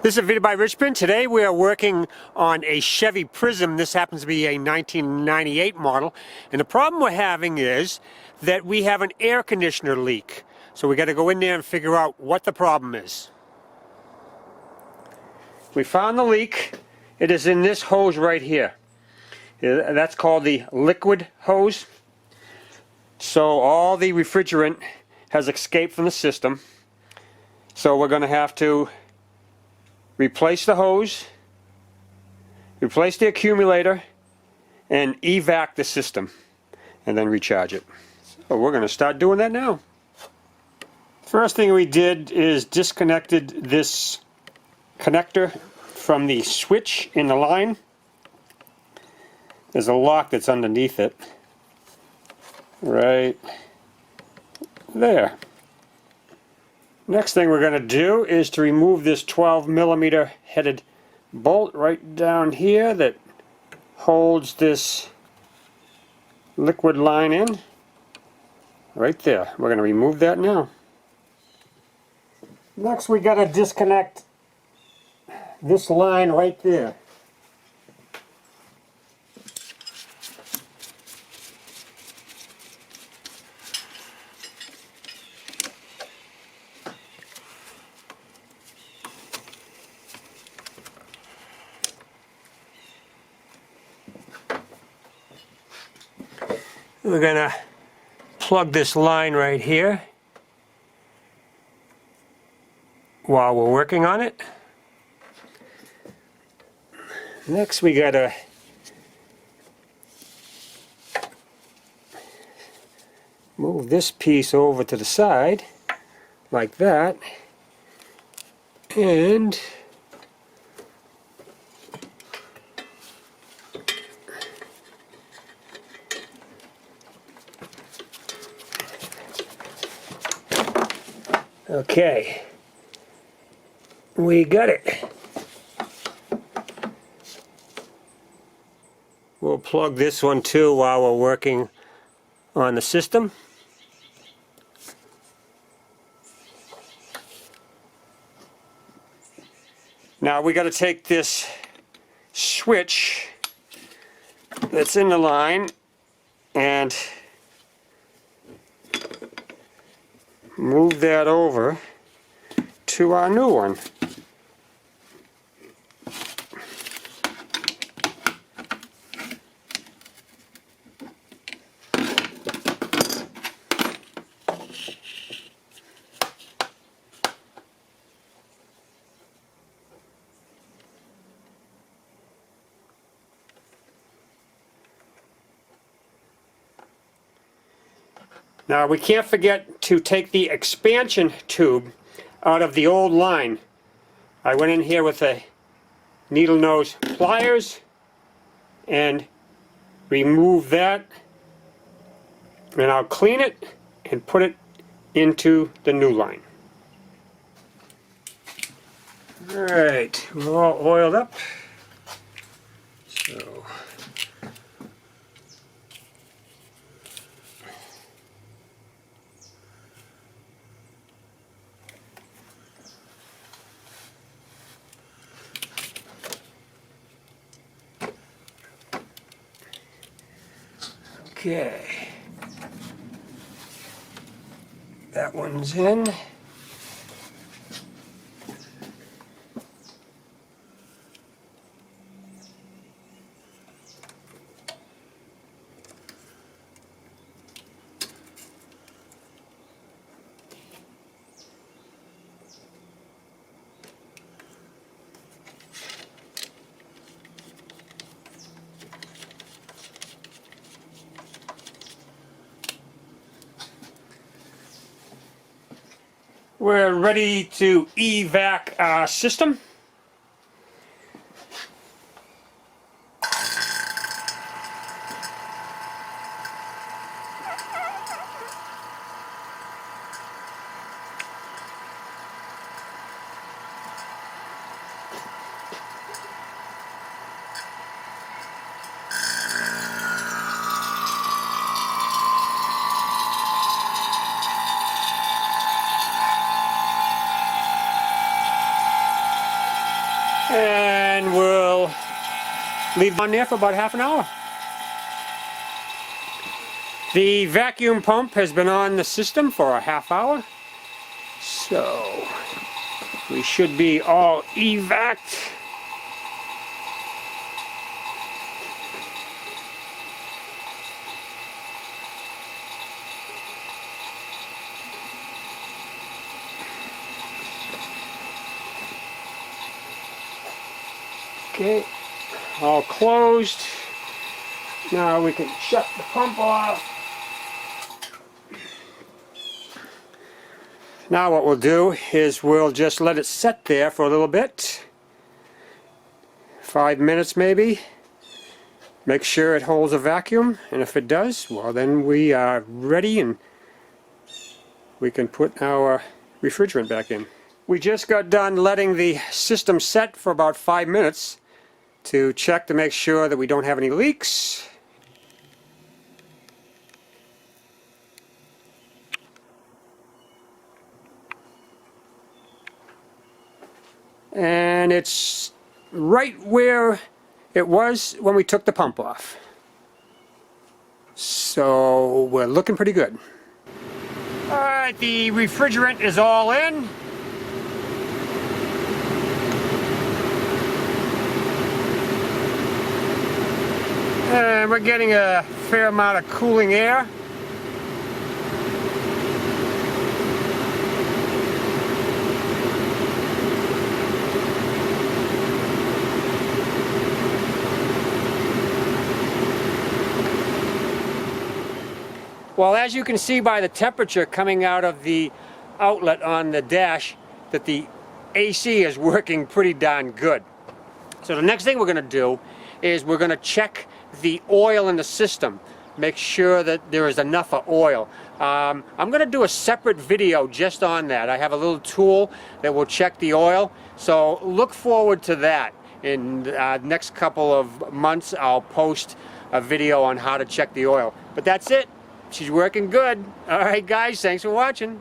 This is a video by Richmond. Today we are working on a Chevy Prism. This happens to be a 1998 model. And the problem we're having is that we have an air conditioner leak. So we got to go in there and figure out what the problem is. We found the leak. It is in this hose right here. That's called the liquid hose. So all the refrigerant has escaped from the system. So we're going to have to replace the hose, replace the accumulator, and evac the system, and then recharge it. So we're going to start doing that now. First thing we did is disconnected this connector from the switch in the line. There's a lock that's underneath it, right there. Next thing we're going to do is to remove this 12mm headed bolt right down here that holds this liquid line in. Right there. We're going to remove that now. Next we got to disconnect this line right there. We're going to plug this line right here while we're working on it. Next we got to move this piece over to the side like that, and okay, we got it. We'll plug this one too while we're working on the system. Now we got to take this switch that's in the line and move that over to our new one. Now we can't forget to take the expansion tube out of the old line. I went in here with a needle nose pliers and remove that, and I'll clean it and put it into the new line. Alright, we're all oiled up. So okay, that one's in. We're ready to evac our system. leave it on there for about half an hour. The vacuum pump has been on the system for a half hour, so we should be all evac'd. Okay, all closed. Now we can shut the pump off. Now what we'll do is we'll just let it set there for a little bit. 5 minutes maybe. Make sure it holds a vacuum, and if it does, well then we are ready and we can put our refrigerant back in. We just got done letting the system set for about 5 minutes to check to make sure that we don't have any leaks. And it's right where it was when we took the pump off. So we're looking pretty good. Alright, the refrigerant is all in. And we're getting a fair amount of cooling air. Well, as you can see by the temperature coming out of the outlet on the dash, that the AC is working pretty darn good. So the next thing we're going to do is we're going to check the oil in the system. Make sure that there is enough of oil. I'm going to do a separate video just on that. I have a little tool that will check the oil. So look forward to that. In the next couple of months, I'll post a video on how to check the oil. But that's it. She's working good. All right, guys, thanks for watching.